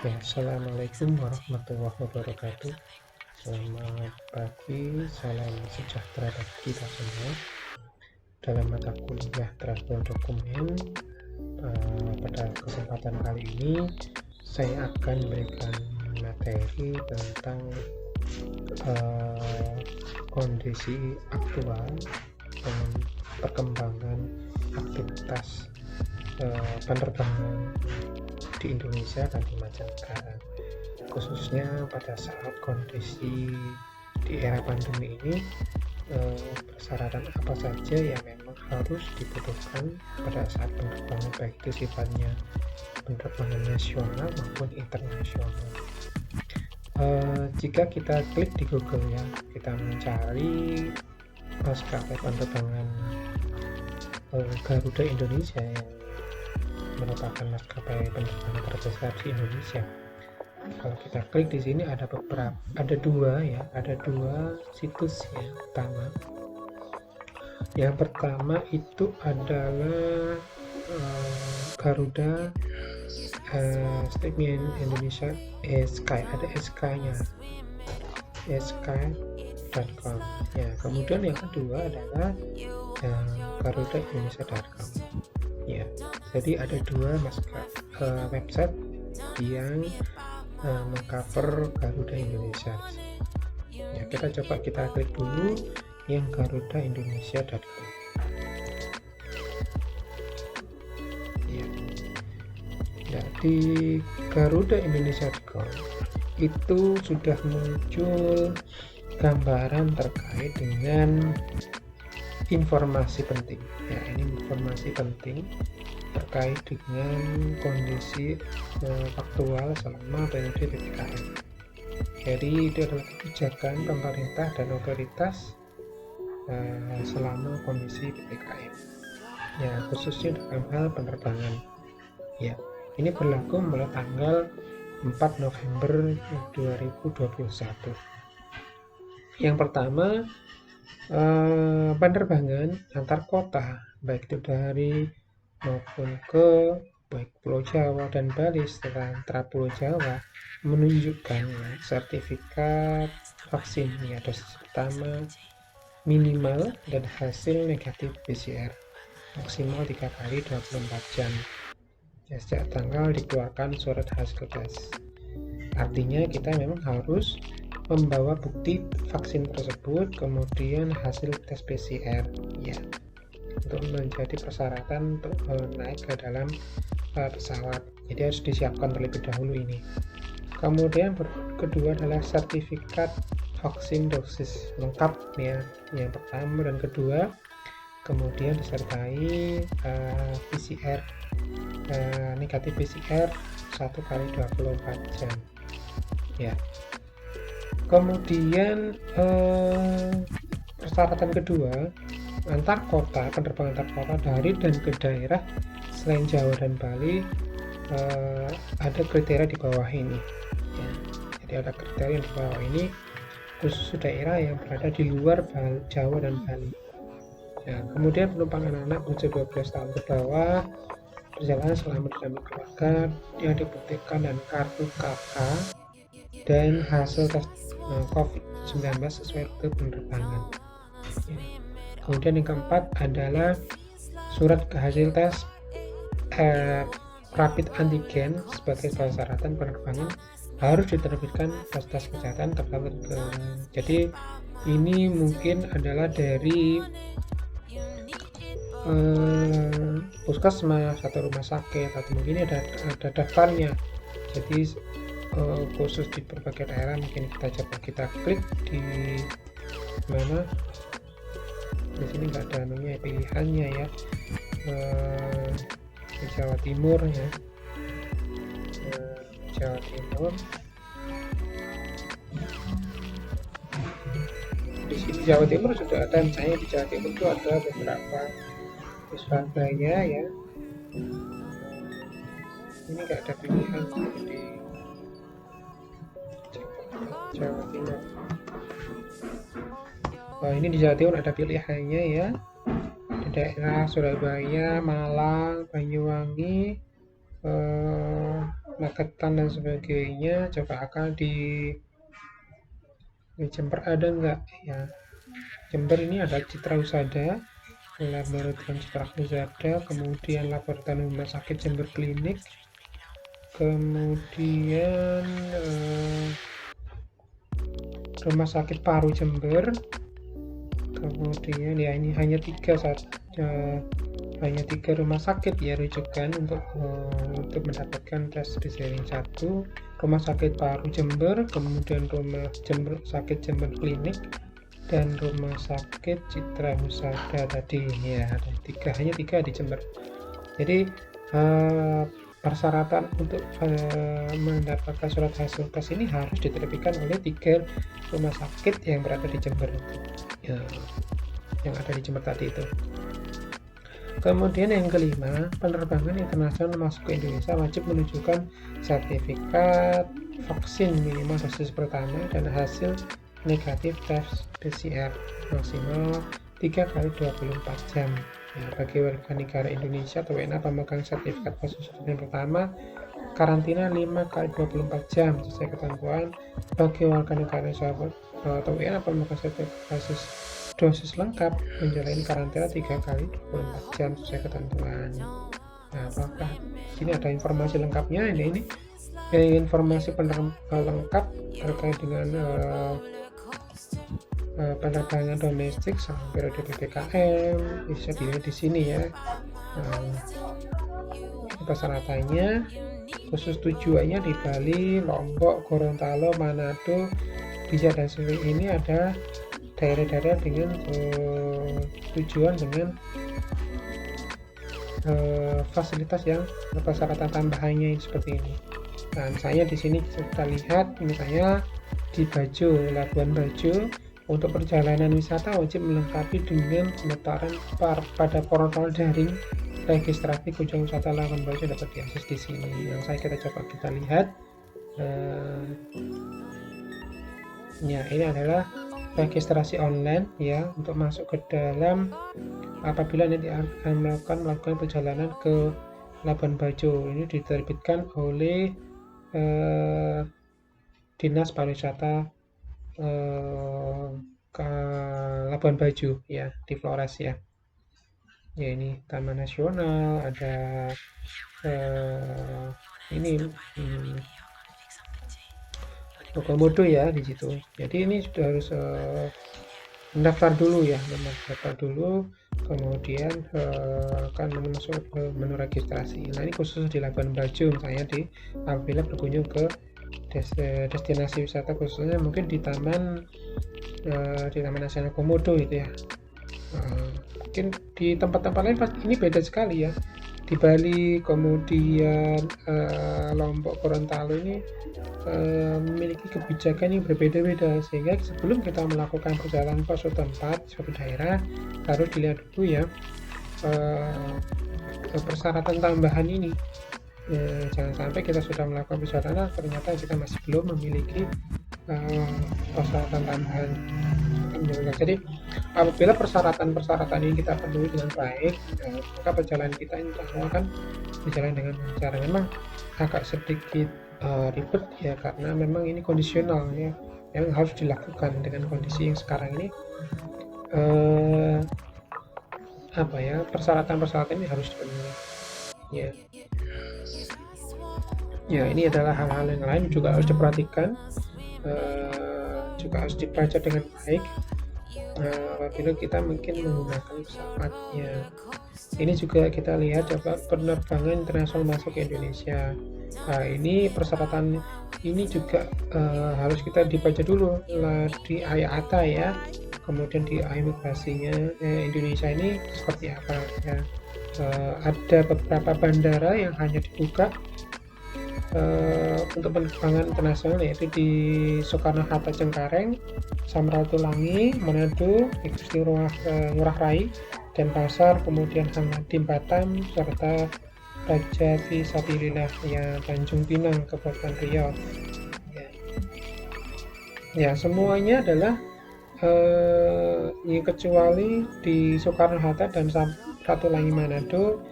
Ya, assalamualaikum warahmatullahi wabarakatuh. Selamat pagi, salam sejahtera bagi kita semua. Dalam mata kuliah transfer dokumen, pada kesempatan kali ini saya akan memberikan materi tentang kondisi aktual dan perkembangan aktivitas penerbangan di Indonesia dan di mancanegara, khususnya pada saat kondisi di era pandemi ini. Persyaratan apa saja yang memang harus dibutuhkan pada saat penerbangan, baik itu sifatnya penerbangan nasional maupun internasional. Jika kita klik di Google ya, kita mencari maskapai penerbangan Garuda Indonesia yang merupakan maskapai penerbangan terbesar di Indonesia. Kalau kita klik di sini ada dua situs yang utama. Yang pertama itu adalah Garuda Statement Indonesia Sky, ada SK-nya, sky.com. Ya, kemudian yang kedua adalah garudaindonesia.com. Ya, jadi ada dua website yang mengcover Garuda Indonesia. Ya, kita klik dulu yang garudaindonesia.com. Ya. Di garudaindonesia.com itu sudah muncul gambaran terkait dengan informasi penting. Ya, ini informasi penting terkait dengan kondisi aktual selama periode PPKM. Jadi itu adalah kebijakan pemerintah dan otoritas selama kondisi PPKM. Ya, khususnya dalam hal penerbangan. Ya, ini berlaku mulai tanggal 4 November 2021. Yang pertama, penerbangan antar kota, baik itu dari maupun ke baik Pulau Jawa dan Bali setelah Pulau Jawa, menunjukkan sertifikat vaksin ya, dosis pertama minimal dan hasil negatif PCR maksimal 3 kali 24 jam ya, sejak tanggal dikeluarkan surat hasil tes. Artinya kita memang harus membawa bukti vaksin tersebut, kemudian hasil tes PCR ya, untuk menjadi persyaratan untuk naik ke dalam pesawat. Jadi harus disiapkan terlebih dahulu ini. Kemudian kedua adalah sertifikat vaksin dosis lengkap ya, yang pertama dan kedua, kemudian disertai PCR negatif PCR 1 kali 24 jam ya. Kemudian persyaratan kedua, antar kota, penerbangan antar kota dari dan ke daerah selain Jawa dan Bali, ada kriteria di bawah ini ya. Jadi ada kriteria di bawah ini khusus daerah yang berada di luar Jawa dan Bali ya. Kemudian penumpang anak-anak usia 12 tahun ke bawah perjalanan selama didampingi keluarga yang dibuktikan dan kartu KK dan hasil tes COVID-19 sesuai rute penerbangan ya. Kemudian yang keempat adalah surat hasil tes rapid antigen sebagai persyaratan penerbangan harus diterbitkan tes kesehatan terkait. Jadi ini mungkin adalah dari puskesmas atau rumah sakit, atau mungkin ada daftarnya. Jadi khusus di berbagai daerah, mungkin kita klik di mana, di sini nggak ada pilihannya ya, di Jawa Timur ya, Jawa Timur. Di sini Jawa Timur sudah ada, misalnya di Jawa Timur itu ada beberapa, di Surabaya ya, ini nggak ada pilihan di Jawa Timur. Ini di Jawa Timur ada pilihannya ya, di daerah Surabaya, Malang, Banyuwangi, Magetan dan sebagainya. Coba akan di Jember ada nggak ya? Jember ini ada Citra Husada, Laboratorium Citra Husada, kemudian Laboratorium Rumah Sakit Jember Klinik, kemudian Rumah Sakit Paru Jember, kemudian ya ini hanya tiga rumah sakit ya rujukan untuk mendapatkan tes presaring 1, Rumah Sakit Paru Jember, kemudian Sakit Jember Klinik, dan Rumah Sakit Citra Husada tadi ya, ada hanya tiga di Jember. Jadi persyaratan untuk mendapatkan surat hasil tes ini harus diterbitkan oleh 3 rumah sakit yang berada di Jember ya, yang ada di Jember tadi itu. Kemudian yang kelima, penerbangan internasional masuk ke Indonesia wajib menunjukkan sertifikat vaksin minimal dosis pertama dan hasil negatif tes PCR maksimal 3 kali 24 jam. Ya, bagi warga negara Indonesia atau WNA pemegang sertifikat dosis pertama, karantina 5 kali 24 jam sesuai ketentuan. Bagi warga negara atau WNA pemegang sertifikat dosis lengkap menjalani karantina 3 kali 24 jam sesuai ketentuan. Nah, apakah sini ada informasi lengkapnya? Ini informasi lengkap terkait dengan penerbangan domestik sama periode PPKM bisa dilihat di sini ya. Persyaratannya khusus tujuannya di Bali, Lombok, Gorontalo, Manado, Biak dan Suli ini ada daerah-daerah dengan tujuan dengan fasilitas yang persyaratan tambahannya seperti ini. Nah, misalnya di sini kita lihat misalnya di Labuan Bajo untuk perjalanan wisata wajib melengkapi dengan pendaftaran pada portal daring registrasi kunjungan wisata Labuan Bajo dapat diakses di sini. Yang kita lihat ya ini adalah registrasi online ya untuk masuk ke dalam apabila nanti akan melakukan perjalanan ke Labuan Bajo. Ini diterbitkan oleh Dinas Pariwisata ke Labuan Bajo ya di Flores ya. Ya ini Taman Nasional, ada ini Komodo ya di situ. Jadi ini sudah harus mendaftar dulu ya, kemudian akan masuk ke menu registrasi. Nah ini khusus di Labuan Bajo misalnya apabila berkunjung ke destinasi wisata khususnya mungkin di Taman Nasional Komodo itu ya. Mungkin di tempat-tempat lain ini beda sekali ya. Di Bali, kemudian Lombok, Gorontalo ini memiliki kebijakan yang berbeda-beda, sehingga sebelum kita melakukan perjalanan ke suatu tempat, suatu daerah, harus dilihat dulu ya persyaratan tambahan ini. Jangan sampai kita sudah melakukan perjalanan ternyata kita masih belum memiliki persyaratan tambahan. Jadi apabila persyaratan ini kita penuhi dengan baik, maka perjalanan kita ini akan berjalan dengan lancar. Memang agak sedikit ribet ya karena memang ini kondisional ya, yang harus dilakukan dengan kondisi yang sekarang ini. Persyaratan ini harus dipenuhi ya. Ya ini adalah hal-hal yang lain juga harus diperhatikan, juga harus dibaca dengan baik apabila kita mungkin menggunakan pesawatnya. Ini juga kita lihat coba penerbangan internasional masuk ke Indonesia. Nah, ini persyaratan ini juga harus kita dibaca dulu di IATA ya, kemudian di imigrasinya Indonesia ini seperti apa ya. Ada beberapa bandara yang hanya dibuka untuk penerbangan internasional yaitu di Soekarno-Hatta Cengkareng, Samratulangi, Manado, Igusti Ngurah Rai, Denpasar, kemudian Hanggadim Batam, serta Raja Visabilillah ya Tanjung Pinang, Kepulauan Riau. Ya semuanya adalah kecuali di Soekarno-Hatta dan Samratulangi Manado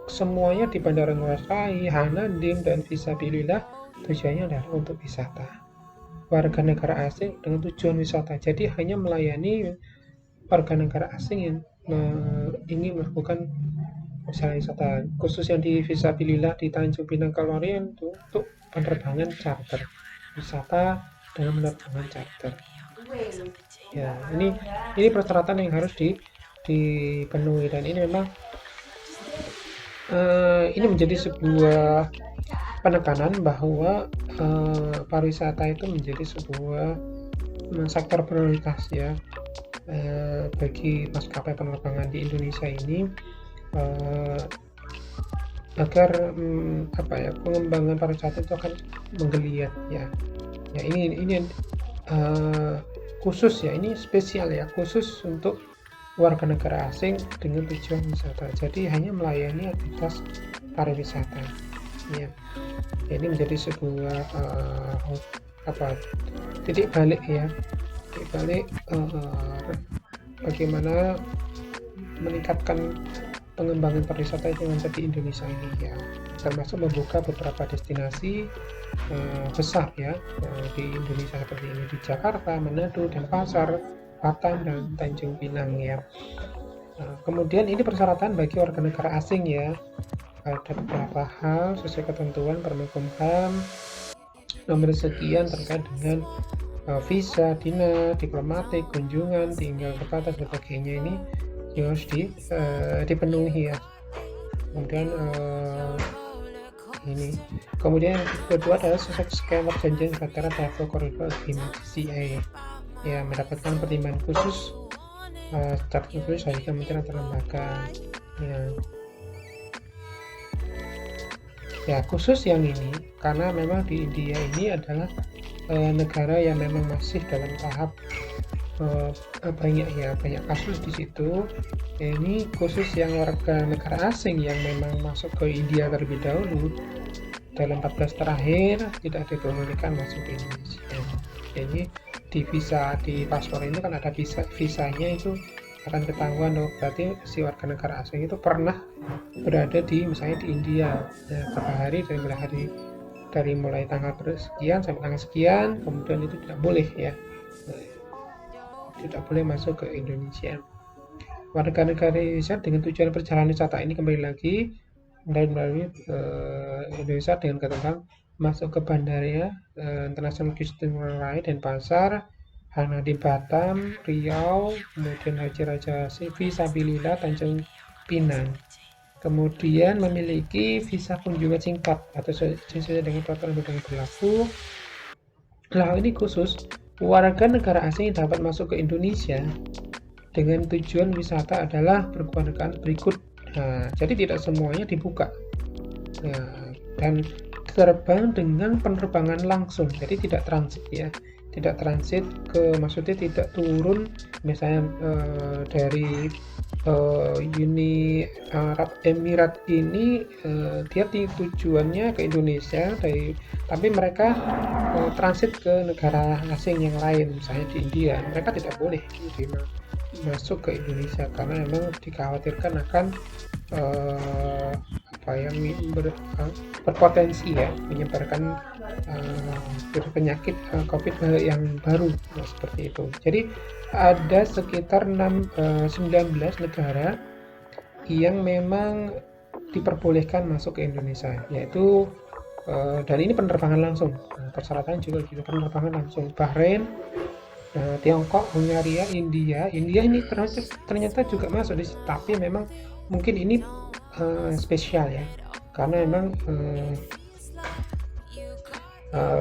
semuanya di Bandara Ngurah Rai, Hanadim, dan Visabilillah tujuannya adalah untuk wisata. Warga negara asing dengan tujuan wisata. Jadi hanya melayani warga negara asing yang ingin melakukan usaha wisata. Khusus yang di Visabilillah di Tanjung Pinang Kalorian itu untuk penerbangan charter. Wisata dengan penerbangan charter. Ya, ini persyaratan yang harus dipenuhi, dan ini memang ini menjadi sebuah penekanan bahwa pariwisata itu menjadi sebuah sektor prioritas ya bagi maskapai penerbangan di Indonesia ini, agar pengembangan pariwisata itu akan menggeliat ya. Ya ini khusus ya, ini spesial ya, khusus untuk warga negara asing dengan tujuan wisata. Jadi hanya melayani aktivitas pariwisata. Ya, ini menjadi sebuah titik balik ya, titik balik bagaimana meningkatkan pengembangan pariwisata yang ada di Indonesia ini ya, termasuk membuka beberapa destinasi besar ya di Indonesia seperti ini, di Jakarta, Manado, Denpasar, Batam, dan Tanjung Pinang ya. Kemudian ini persyaratan bagi warga negara asing ya, ada beberapa hal sesuai ketentuan Permenkumham nomor sekian terkait dengan visa, dinas, diplomatik, kunjungan, tinggal terbatas, sebagainya, ini yang harus dipenuhi ya. Kemudian yang kedua adalah skema perjanjian bilateral travel corridor agreement CA ya, mendapatkan pertimbangan khusus secara tertulis dari kementerian atau lembaga ya khusus yang ini karena memang di India ini adalah negara yang memang masih dalam tahap banyak kasus di situ. Ini khusus yang warga negara asing yang memang masuk ke India terlebih dahulu dalam 14 terakhir tidak diperbolehkan masuk ke Indonesia. Jadi di visa, di paspor ini kan ada visanya itu akan ketahuan berarti si warga negara asing itu pernah berada di misalnya di India berapa hari, dari mulai tanggal sekian sampai tanggal sekian, kemudian itu tidak boleh ya, tidak boleh masuk ke Indonesia. Warga negara Indonesia dengan tujuan perjalanan wisata ini kembali lagi melalui Indonesia dengan ketentuan masuk ke bandara International Gusti Ngurah Rai, Denpasar, Hanadim Batam, Riau, kemudian Haji Raja Visabilillah, Tanjung Pinang. Kemudian memiliki visa kunjungan singkat atau sesuai dengan peraturan yang berlaku. Nah, ini khusus warga negara asing yang dapat masuk ke Indonesia dengan tujuan wisata adalah berkewarganegaraan berikut. Nah, jadi tidak semuanya dibuka. Nah, dan terbang dengan penerbangan langsung, jadi tidak transit ya. Tidak transit maksudnya tidak turun misalnya dari Uni Arab Emirat ini dia tujuannya ke Indonesia tapi mereka transit ke negara asing yang lain, misalnya di India, mereka tidak boleh masuk ke Indonesia karena memang dikhawatirkan akan berpotensi ya menyebarkan penyakit COVID yang baru seperti itu. Jadi ada sekitar 19 negara yang memang diperbolehkan masuk ke Indonesia, yaitu dan ini penerbangan langsung. Persyaratan juga penerbangan langsung. Bahrain, Tiongkok, Hungaria, India ini ternyata juga masuk di situ, tapi memang mungkin ini spesial ya, karena memang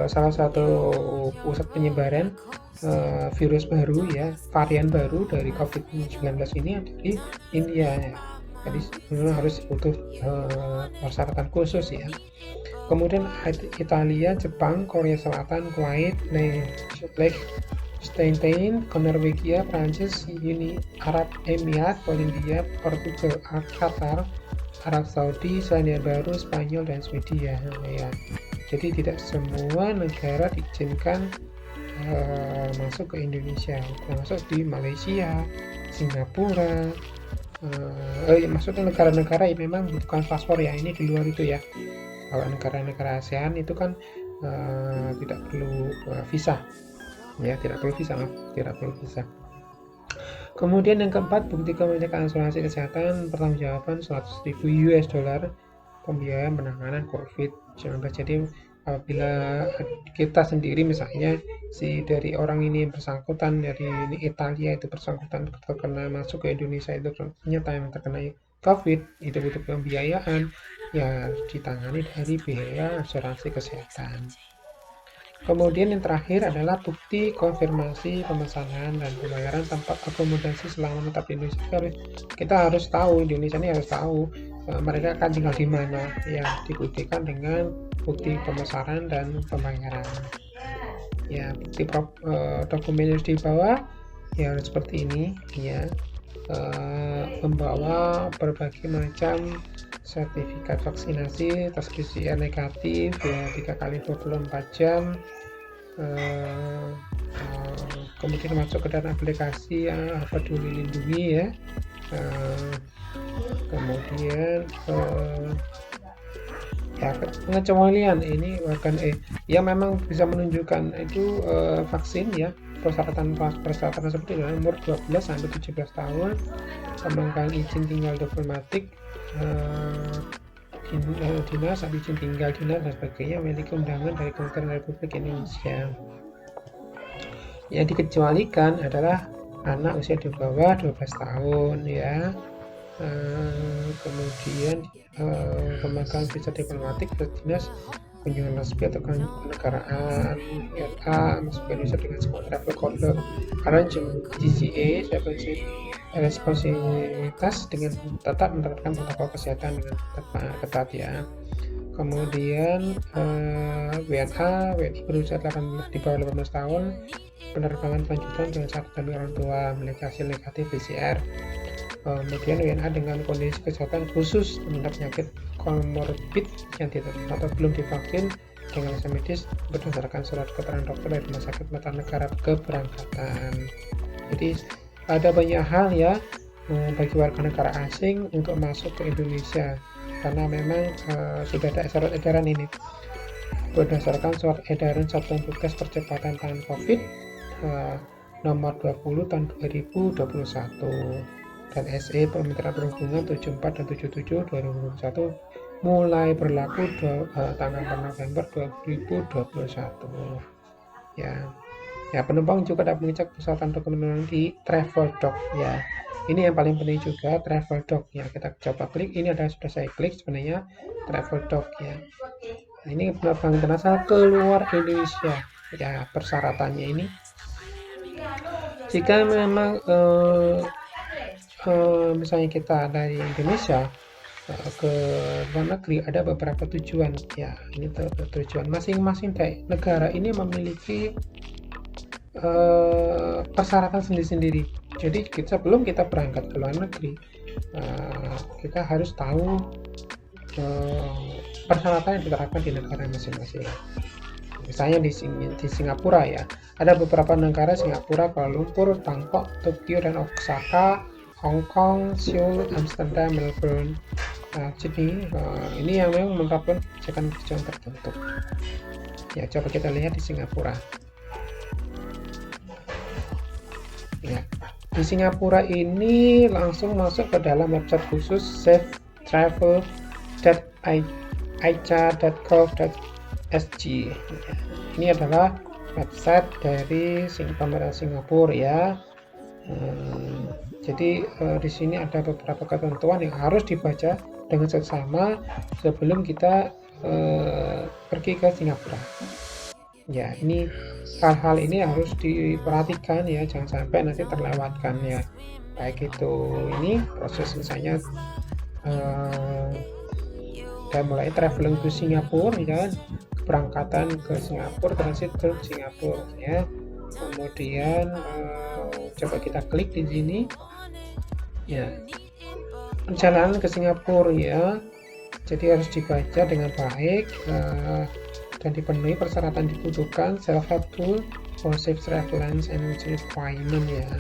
salah satu pusat penyebaran virus baru ya, varian baru dari COVID-19 ini ada di India ya. Jadi memang harus butuh persyaratan khusus ya. Kemudian Italia, Jepang, Korea Selatan, Kuwait, Liechtenstein, Norwegia, Prancis, Uni Arab Emirat, Polandia, Portugal, Qatar, Arab Saudi, Selandia Baru, Spanyol, dan Swedia ya. Jadi tidak semua negara diizinkan masuk ke Indonesia, termasuk di Malaysia, Singapura, maksudnya negara-negara yang memang butuhkan paspor ya, ini di luar itu ya. Kalau negara-negara ASEAN itu kan tidak perlu visa ya, tidak perlu visa. Kemudian yang keempat, bukti kepemilikan asuransi kesehatan pertanggungjawaban 100.000 US dollar pembiayaan penanganan COVID-19. Jadi apabila kita sendiri misalnya dari orang ini yang bersangkutan dari Italia itu bersangkutan terkena masuk ke Indonesia itu ternyata yang terkena COVID itu butuh pembiayaan ya ditangani dari biaya asuransi kesehatan. Kemudian yang terakhir adalah bukti konfirmasi pemesanan dan pembayaran tempat akomodasi selama menetap di Indonesia. Kita harus tahu, Indonesia ini harus tahu mereka akan tinggal di mana ya, dibuktikan dengan bukti pemesanan dan pembayaran. Ya, bukti dokumen yang di bawah ya harus seperti ini ya. Membawa berbagai macam sertifikat vaksinasi, tes PCR negatif ya 3 kali 24 jam, kemudian masuk ke dalam aplikasi Peduli Lindungi ya, kemudian ya pengecualian ini bahkan yang memang bisa menunjukkan itu vaksin ya, persyaratan seperti adalah umur 12 sampai 17 tahun, pemanggilan izin tinggal diplomatik, dinas, izin tinggal dinas dan sebagainya, memiliki undangan dari Kementerian Republik Indonesia. Yang dikecualikan adalah anak usia di bawah 12 tahun ya. Kemudian pemegang visa diplomatik atau dinas, kunjungan resmi atau kenegaraan RA masuk ke Indonesia dengan semua travel corridor arrangement GCA responsibilitas dengan tetap menerapkan protokol kesehatan dengan ketat ya. Kemudian WNA berusia 18 di bawah 18 tahun, penerbangan lanjutan dengan satu dari orang tua, memiliki hasil negatif PCR. Kemudian WNA dengan kondisi kesehatan khusus terhadap penyakit komorbid yang tidak atau belum divaksin dengan alasan medis berdasarkan surat keterangan dokter dari rumah sakit mata negara keberangkatan. Jadi ada banyak hal ya bagi warga negara asing untuk masuk ke Indonesia karena memang sudah ada surat edaran ini berdasarkan surat edaran Satuan Tugas Percepatan Penanganan COVID nomor 20 tahun 2021 dan SE Kementerian Perhubungan 74 dan 77 2021 mulai berlaku tanggal 4 November 2021 ya. Ya, penumpang juga dapat mengecek persyaratan dokumen di Traveldoc ya. Ini yang paling penting juga, Traveldoc ya. Kita coba klik, ini sudah saya klik sebenarnya Traveldoc ya. Nah, ini penerbangan internasional keluar Indonesia ya. Persyaratannya ini jika memang misalnya kita dari Indonesia ke luar negeri, ada beberapa tujuan ya. Ini tujuan masing-masing negara ini memiliki persyaratan sendiri-sendiri. Jadi sebelum kita berangkat ke luar negeri kita harus tahu persyaratan yang diterapkan di negara masing-masing. Misalnya di Singapura ya, ada beberapa negara, Singapura, Kuala Lumpur, Bangkok, Tokyo dan Osaka, Hong Kong, Seoul, Amsterdam, Melbourne, Sydney. Ini yang memang menerapkan kebijakan tertentu. Ya, coba kita lihat di Singapura. Ya, di Singapura ini langsung masuk ke dalam website khusus safetravel.aica.gov.sg. Ini adalah website dari pemerintah Singapura ya. Jadi di sini ada beberapa ketentuan yang harus dibaca dengan seksama sebelum kita pergi ke Singapura. Ya, ini hal-hal ini harus diperhatikan ya, jangan sampai nanti terlewatkan ya. Baik itu ini proses misalnya dan mulai traveling ke Singapura ya, keberangkatan ke Singapura, transit ke Singapura ya. Kemudian coba kita klik di sini ya, perjalanan ke Singapura ya. Jadi harus dibaca dengan baik dan dipenuhi persyaratan dibutuhkan, self-help tool for safe travel and requirement ya.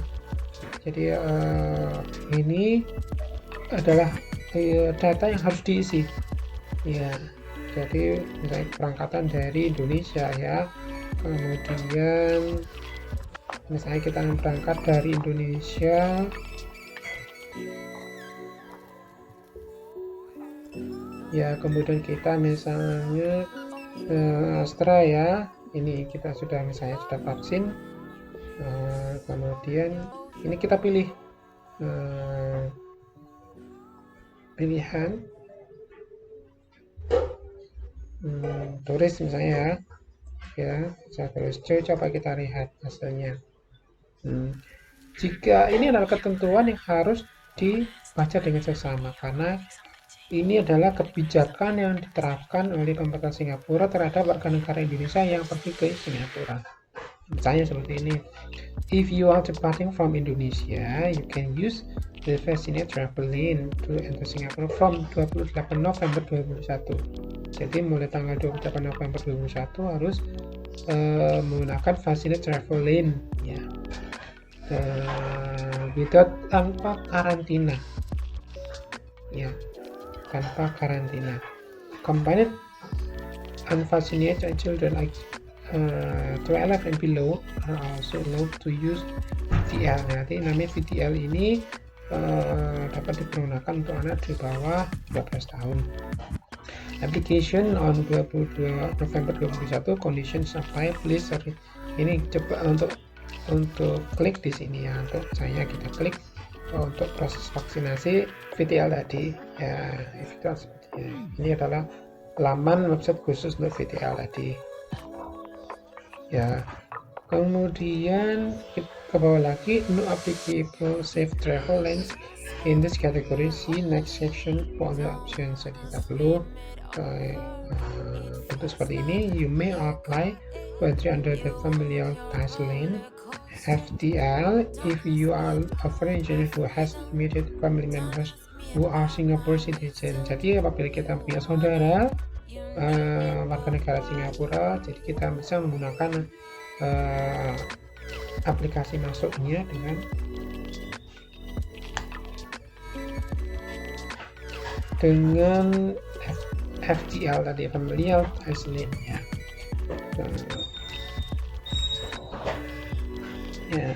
Jadi ini adalah data yang harus diisi ya. Jadi misalnya keberangkatan dari Indonesia ya, kemudian misalnya kita berangkat dari Indonesia ya, kemudian kita misalnya Astra ya, ini kita sudah misalnya sudah vaksin, kemudian ini kita pilih pilihan turis misalnya ya, saya terus coba kita lihat hasilnya. Jika ini adalah ketentuan yang harus dibaca dengan seksama, karena ini adalah kebijakan yang diterapkan oleh pemerintah Singapura terhadap warga negara Indonesia yang pergi ke Singapura. Misalnya seperti ini. If you are departing from Indonesia, you can use the Vaccinated Travel Lane to enter Singapore from 28 November 2021. Jadi mulai tanggal 28 November 2021 harus menggunakan Vaccinated Travel Lane ya. Tanpa karantina ya, tanpa karantina. Combined unvaccinated children like 12 and below are also allowed to use VTL. Nanti namanya VTL ini dapat digunakan untuk anak di bawah 12 tahun. Application on 22 November 2021, conditions apply, please. Ini coba untuk klik di sini ya, untuk saya kita klik untuk proses vaksinasi VTL tadi ya. VTL seperti ini adalah laman website khusus untuk VTL tadi ya. Kemudian ke bawah lagi, no applicable safe travel lanes in this category, see next section for the options. Jadi kita perlu bentuk seperti ini. You may apply for entry under the familial ties lane FTL if you are a foreigner who has immediate family members who are Singapore citizen. Jadi apabila kita punya saudara warga negara Singapura, jadi kita bisa menggunakan aplikasi masuknya dengan FTL tadi, familial ties lane ya. Ya,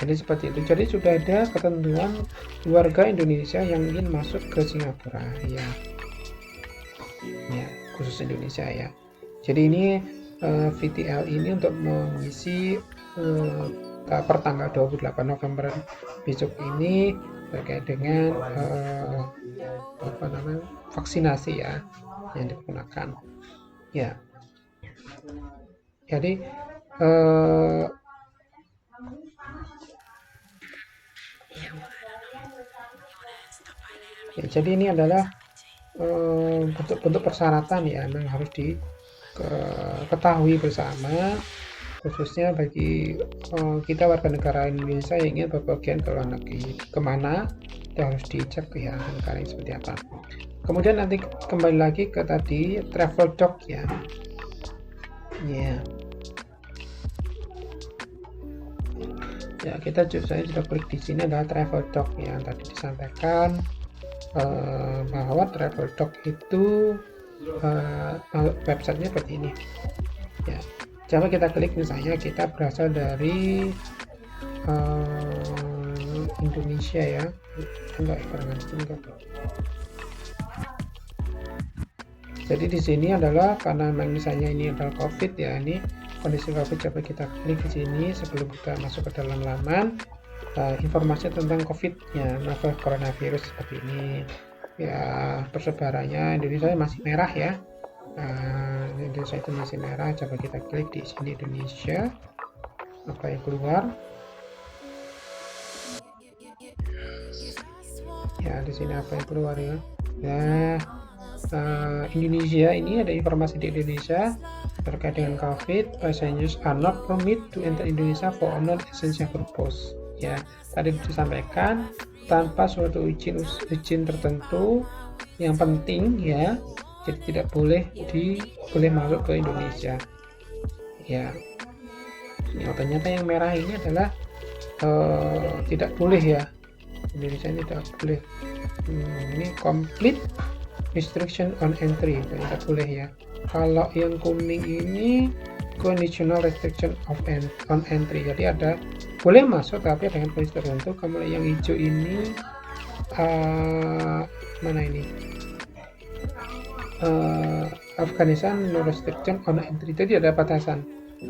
jadi seperti itu. Jadi sudah ada ketentuan warga Indonesia yang ingin masuk ke Singapura ya, khusus Indonesia ya. Jadi ini VTL ini untuk mengisi per tanggal 28 November besok ini terkait dengan vaksinasi ya yang digunakan ya. Jadi ya, jadi ini adalah bentuk-bentuk persyaratan ya, memang harus diketahui bersama, khususnya bagi kita warga negara Indonesia yang ingin berpergian ke luar negeri. Kemana itu harus dicek ya, negaranya seperti apa. Kemudian nanti kembali lagi ke tadi travel doc ya. Ya, kita saya sudah klik di sini adalah travel doc yang tadi disampaikan bahwa travel doc itu websitenya seperti ini ya. Coba kita klik, misalnya kita berasal dari Indonesia ya, enggak. Jadi di sini adalah karena misalnya ini adalah COVID ya, ini kondisi COVID. Coba kita klik di sini sebelum kita masuk ke dalam laman informasi tentang COVID ya, novel coronavirus seperti ini ya. Persebarannya Indonesia masih merah ya. Indonesia itu masih merah. Coba kita klik di sini Indonesia, apa yang keluar ya, di sini apa yang keluar ya. Indonesia ini ada informasi di Indonesia terkait dengan COVID. Passengers are not permitted to enter Indonesia for non-essential purpose ya. Tadi disampaikan tanpa suatu izin tertentu yang penting ya, jadi tidak boleh masuk ke Indonesia ya. Ternyata yang merah ini adalah tidak boleh ya, Indonesia ini tidak boleh. Ini complete restriction on entry, tidak boleh ya. Kalau yang kuning ini conditional restriction on entry, jadi ada boleh masuk tapi dengan kondisi tertentu. Kemudian yang hijau ini mana ini, Afghanistan no restriction on entry, jadi ada batasan.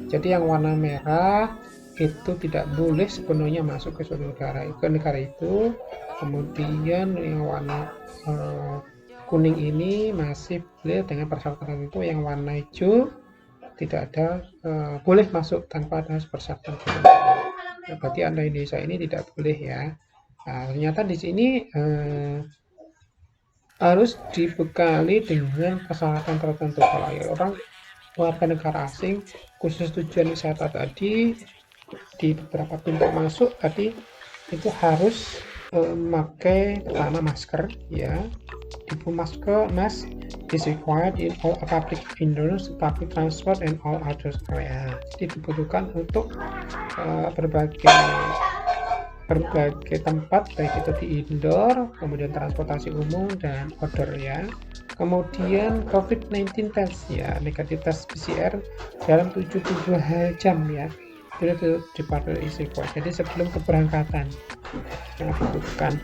Jadi yang warna merah itu tidak boleh sepenuhnya masuk ke suatu negara itu. Kemudian yang warna kuning ini masih boleh dengan persyaratan tertentu. Yang warna hijau tidak ada, boleh masuk tanpa ada persyaratan tertentu. Nah, berarti Anda Indonesia ini tidak boleh ya. Nah, ternyata di sini harus dibekali dengan persyaratan tertentu. Kalau orang warga negara asing khusus tujuan wisata tadi, di beberapa pintu masuk tadi itu harus memakai pertama masker ya. Mask is required in all public indoors, public transport and all other area. Jadi dibutuhkan untuk berbagai tempat, baik itu di indoor, kemudian transportasi umum dan outdoor ya. Kemudian COVID-19 test ya, negatif tes PCR dalam 72 jam ya. Itu departure is required. Jadi sebelum keberangkatan yang dibutuhkan.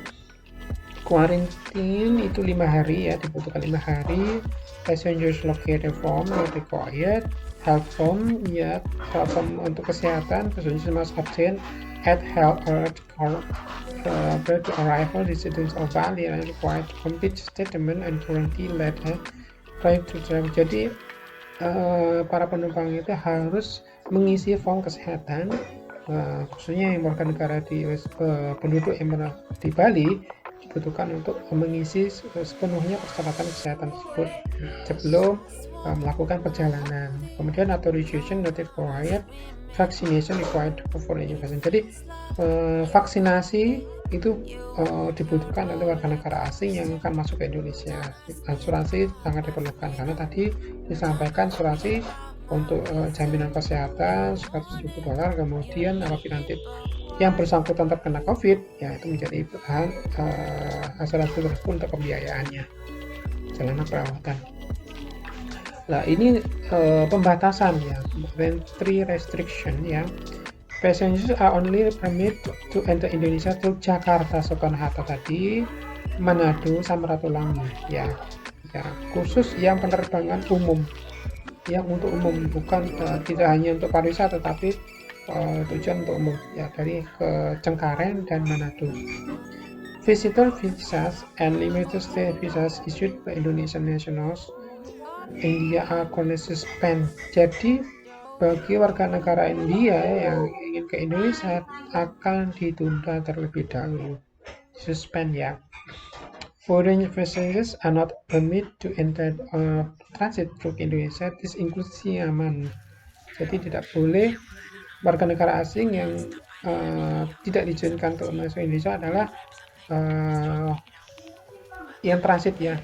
Quarantine itu 5 hari ya, dibutuhkan 5 hari. Passengers located form required. Health form ya, health form untuk kesehatan. Passengers must obtain at health alert prior to arrival. Residents of Bali are required to complete statement and quarantine letter prior to travel. Jadi para penumpang itu harus mengisi form kesehatan, khususnya yang warga negara di penduduk yang di Bali dibutuhkan untuk mengisi sepenuhnya persyaratan kesehatan tersebut sebelum melakukan perjalanan. Kemudian authorization not required, vaccination required for investment. Jadi vaksinasi itu dibutuhkan oleh warga negara asing yang akan masuk ke Indonesia. Asuransi sangat diperlukan karena tadi disampaikan asuransi untuk jaminan kesehatan $100.000. Kemudian apabila nanti yang bersangkutan terkena COVID, ya itu menjadi bahan asuransi tersebut untuk pembiayaannya selama perawatan. Nah ini pembatasan ya, entry restriction ya. Passengers are only permitted to enter Indonesia through Jakarta, Soekarno-Hatta tadi, Manado, Samratulangi ya. Ya, khusus yang penerbangan umum, yang untuk umum, bukan tidak hanya untuk pariwisata tetapi tujuan untuk umum ya, dari ke Cengkareng dan Manado. Visitor visas and limited stay visas issued by Indonesian nationals India are currently suspended. Jadi bagi warga negara India yang ingin ke Indonesia akan ditunda terlebih dahulu, suspend ya. Foreign passengers are not permitted to enter transit through Indonesia. This includes Siaman. Jadi tidak boleh warga negara asing yang tidak diizinkan untuk masuk Indonesia adalah yang transit ya,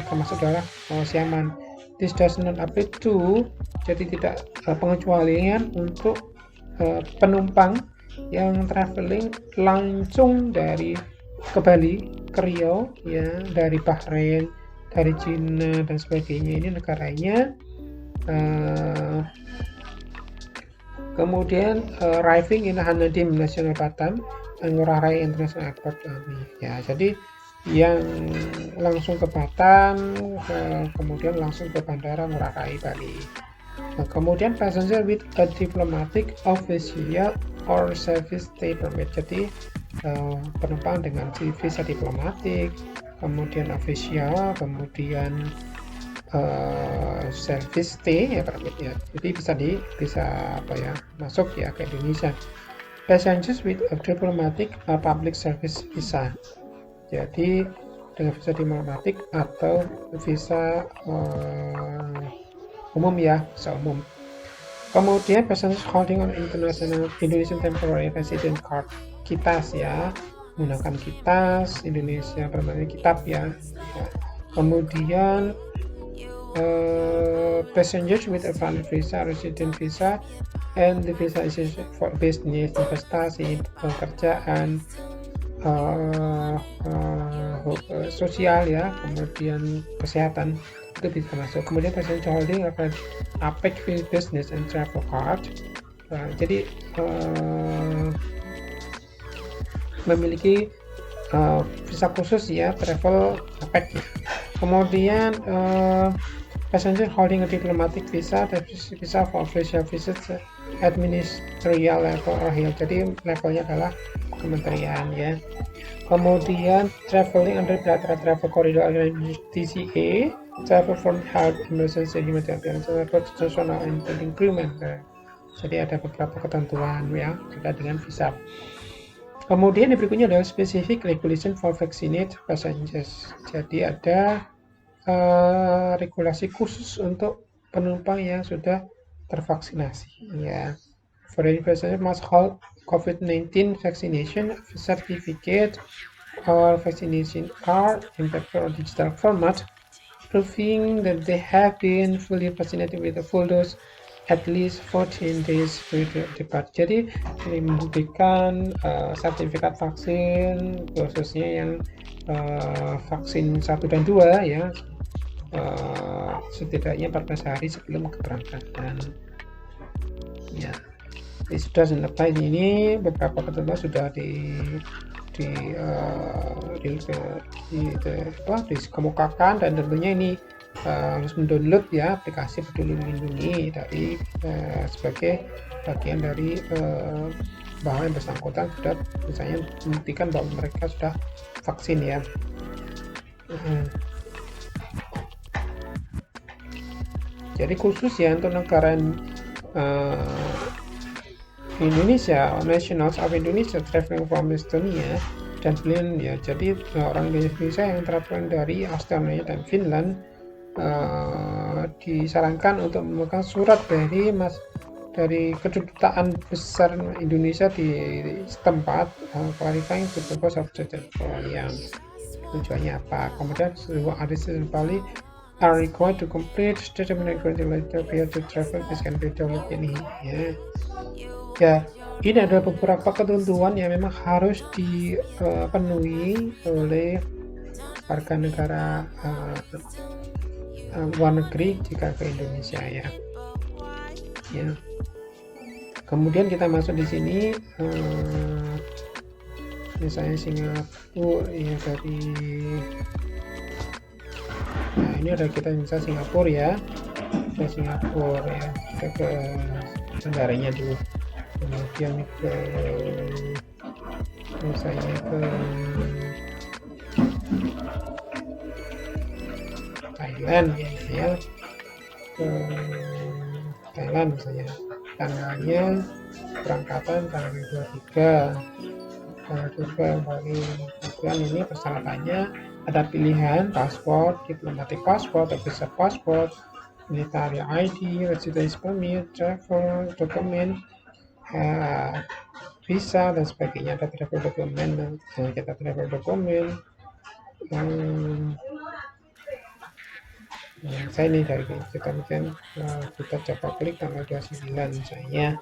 termasuk adalah Siaman. This does not apply to, jadi tidak pengecualian untuk penumpang yang traveling langsung dari ke Bali, ke Riau ya, dari Bahrain, dari Cina dan sebagainya, ini negaranya. Kemudian arriving in Hanadim National Batam and Ngurah Rai International Airport ya, jadi yang langsung ke Batam, kemudian langsung ke Bandara Ngurah Rai Bali. Nah, kemudian passenger with a diplomatic, official or service stay permit, jadi penumpang dengan visa diplomatik, kemudian official, kemudian service stay ya permit ya, jadi bisa apa ya, masuk ya ke Indonesia. Passengers with a diplomatic public service visa, jadi dengan visa diplomatik atau visa umum ya, visa umum. Kemudian passengers holding on international Indonesian temporary resident card, KITAS ya, menggunakan KITAS Indonesia permanent kitab ya. Kemudian passengers with a valid visa, resident visa, and the visa is for business, investasi, pekerjaan, sosial ya, kemudian kesehatan itu bisa masuk. Kemudian passenger holding akan APEC business and travel card. Jadi memiliki visa khusus ya, travel APEC. Kemudian passenger holding a diplomatic visa, visa for official visits, administerial level or higher. Jadi levelnya adalah kementerian ya. Kemudian traveling under bilateral travel corridor TCA, travel from health emergency humanitarian, travel national including crewmen. Jadi ada beberapa ketentuan yang terkait dengan visa. Kemudian yang berikutnya adalah specific regulation for vaccinated passengers. Jadi ada regulasi khusus untuk penumpang yang sudah tervaksinasi ya. Foreign passengers must hold COVID-19 vaccination certificate or vaccination card in paper or digital format, proving that they have been fully vaccinated with a full dose at least 14 days before depart. Jadi ini membuktikan sertifikat vaksin, khususnya yang vaksin 1 dan 2 ya, setidaknya 14 hari sebelum keberangkatan ya. It doesn't apply ini, beberapa ketentuan sudah dikemukakan, dan tentunya ini harus mendownload ya aplikasi Peduli Lindungi dari sebagai bagian dari bahwa yang bersangkutan sudah misalnya membuktikan bahwa mereka sudah vaksin ya. Jadi khusus ya untuk negara Indonesia, nationals of Indonesia traveling from Estonia dan Finland ya. Jadi orang Indonesia yang traveling dari Australia dan Finland disarankan untuk memegang surat dari kedutaan besar Indonesia di setempat clarifying the purpose of the travel, yang tujuannya apa. Kemudian seluruh artisan Bali are required to complete statement agreement prior to travel. This can be done ini ya. Ini adalah beberapa ketentuan yang memang harus dipenuhi oleh warga negara luar negeri jika ke Indonesia ya. Kemudian kita masuk di sini misalnya Singapura ya, ini ada kita misalnya Singapura ya, kita ke negaranya dulu, kemudian ke misalnya ke Thailand ya, ke Thailand misalnya, tanggalnya berangkatan tanggal 23 bulan ini. Persyaratannya ada pilihan paspor, diplomatic passport, visa passport, military ID, residence permit, travel document, visa dan sebagainya. Ada travel document, kita travel document. Saya ini dari kita mungkin kita coba klik tanggal 29 misalnya.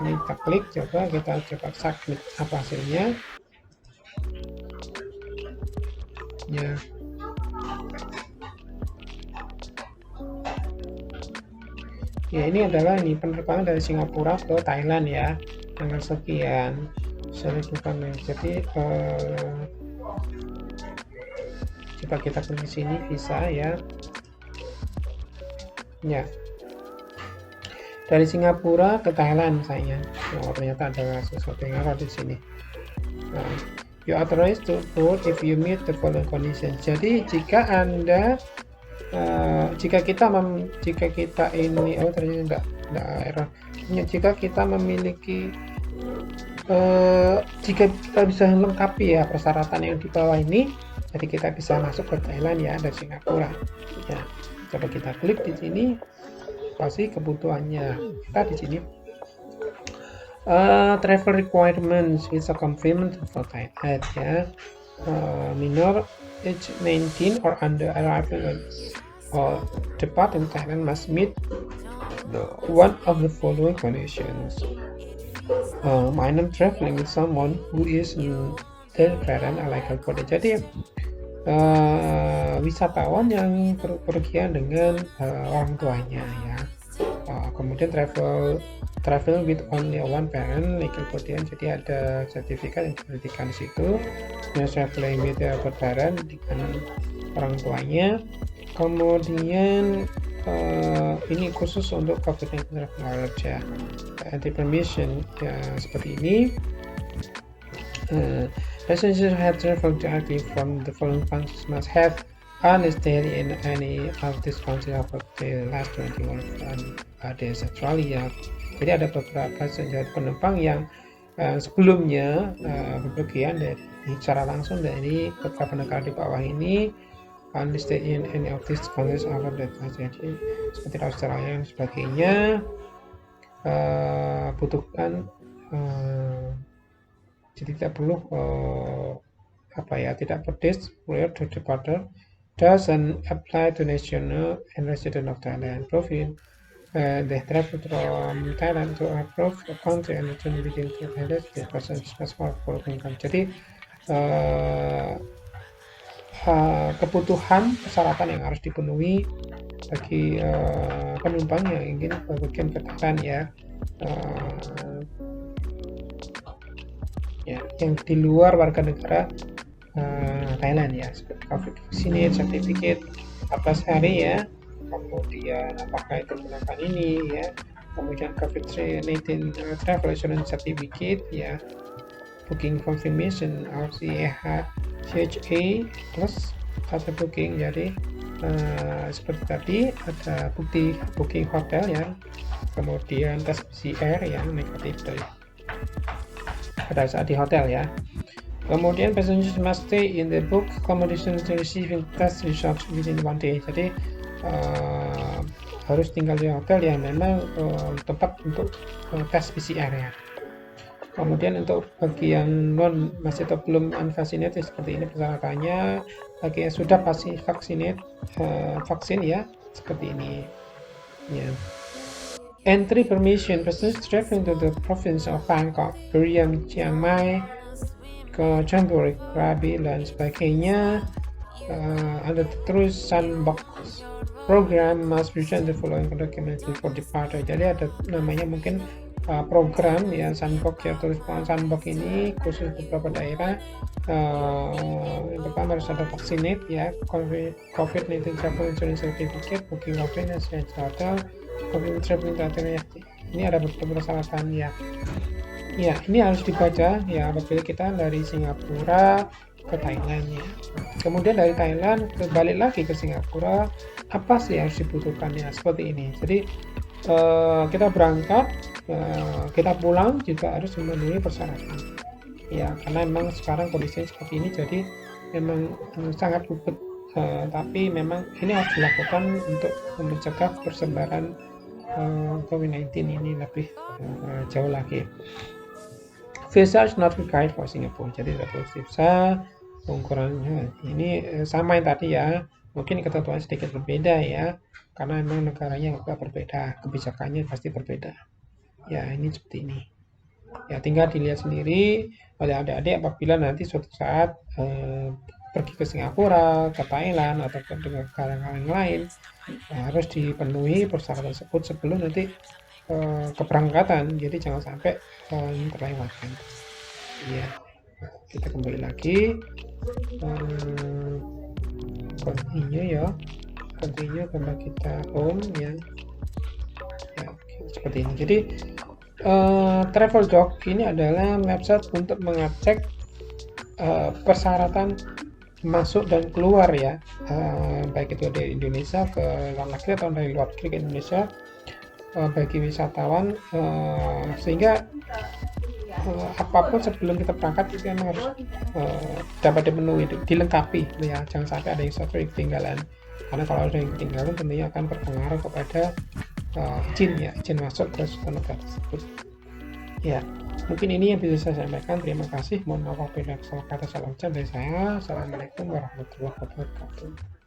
Ini kita klik, kita coba submit apa hasilnya ya. Ya, ini adalah penerbangan dari Singapura ke Thailand ya, tanggal sekian. Jadi coba kita klik sini visa ya. Dari Singapura ke Thailand misalnya. Ternyata ada sesuatu yang ada di sini. You authorized to board if you meet the following conditions. Jadi jika Anda jika kita ini ternyata enggak error. Jika kita memiliki jika kita bisa melengkapi ya persyaratan yang di bawah ini, jadi kita bisa masuk ke Thailand ya dari Singapura. Ya, coba kita klik di sini pasti kebutuhannya. Kita di sini travel requirements visa confirmation for Thailand ya. Minor age 19 or under arrival or depart in Thailand must meet one of the following conditions. minor traveling with someone who is their parent are legal body. Jadi wisatawan yang berpergian dengan orang tuanya ya. Kemudian travel with only one parent legal guardian, jadi ada sertifikat yang diberikan di situ. Nah, traveling with the parent dengan orang tuanya. Kemudian ini khusus untuk COVID-19 travel alert ya. Anti permission ya seperti ini. Passengers who have traveled directly from the following countries must have stayed in any of these countries over the last 21 days Australia. Jadi ada beberapa penumpang yang sebelumnya bepergian secara langsung dari beberapa negara di bawah ini stayed in any of these countries over the last. Jadi seperti Australia dan sebagainya butuhkan jadi tidak perlu tidak pedis prior to departure doesn't apply to national and resident of Thailand. Profit they travel from Thailand to approve the country and return within 3 days. The person is for income. Jadi kebutuhan persyaratan yang harus dipenuhi bagi penumpang yang ingin bepergian ke Thailand ya. Yang di luar warga negara Thailand ya, seperti COVID vaccinate certificate 14 hari ya, kemudian apakah itu menggunakan ini ya, kemudian COVID-19 travel insurance certificate ya, booking confirmation CHA plus hasil booking. Jadi seperti tadi ada bukti booking hotel ya, kemudian tes PCR yang negatif dari pada saat di hotel ya. Kemudian passengers must stay in the book accommodation to receiving test results within 1 day. Jadi harus tinggal di hotel yang memang tempat untuk tes PCR ya. Kemudian untuk bagi yang masih atau belum unvaccinated seperti ini persyaratannya. Bagi yang sudah pasti vaksin ya seperti ini ya. Entry permission, passengers traveling to the province of Bangkok, Buriram, Chiang Mai, ke Chonburi, Krabi dan sebagainya. Under the tourist sandbox program must present the following documents before departure. Jadi ada namanya mungkin program ya sandbox ya, turis sandbox ini khusus beberapa daerah. Yang pertama harus ada vaccinate ya, COVID-19 travel insurance certificate, booking confirmation hotel, COVID traveling ya. Ini ada beberapa persyaratan ya. Ya, ini harus dibaca ya apabila kita dari Singapura ke Thailand ya. Kemudian dari Thailand balik lagi ke Singapura, apa sih yang harus dibutuhkan ya seperti ini. Jadi kita berangkat, kita pulang juga harus memenuhi persyaratan. Ya, karena memang sekarang kondisinya seperti ini, jadi memang sangat ribet. Tapi memang ini harus dilakukan untuk mencegah persebaran COVID-19 ini lebih jauh lagi. Visa is not required for Singapore. Jadi tidak perlu visa. Ukurannya ini sama yang tadi ya. Mungkin ketentuannya sedikit berbeda ya, karena memang negaranya juga berbeda, kebijakannya pasti berbeda. Ya, ini seperti ini. Ya, tinggal dilihat sendiri oleh adik-adik apabila nanti suatu saat pergi ke Singapura, ke Thailand atau ke negara yang lain, harus dipenuhi persyaratan tersebut sebelum nanti keberangkatan. Jadi jangan sampai terlewatkan. Ya, kita kembali lagi. Continue karena kita home ya. Seperti ini. Jadi Traveldoc ini adalah website untuk mengecek persyaratan masuk dan keluar ya, baik itu dari Indonesia ke luar negeri atau dari luar negeri ke Indonesia bagi wisatawan, sehingga apapun sebelum kita berangkat itu memang harus dapat dipenuhi, dilengkapi ya, jangan sampai ada yang satu yang ketinggalan, karena kalau ada yang ketinggalan tentunya akan berpengaruh kepada izin masuk ke suatu negara tersebut ya. Mungkin ini yang bisa saya sampaikan. Terima kasih, mohon maaf apabila salah kata, salam dari saya. Assalamualaikum warahmatullahi wabarakatuh.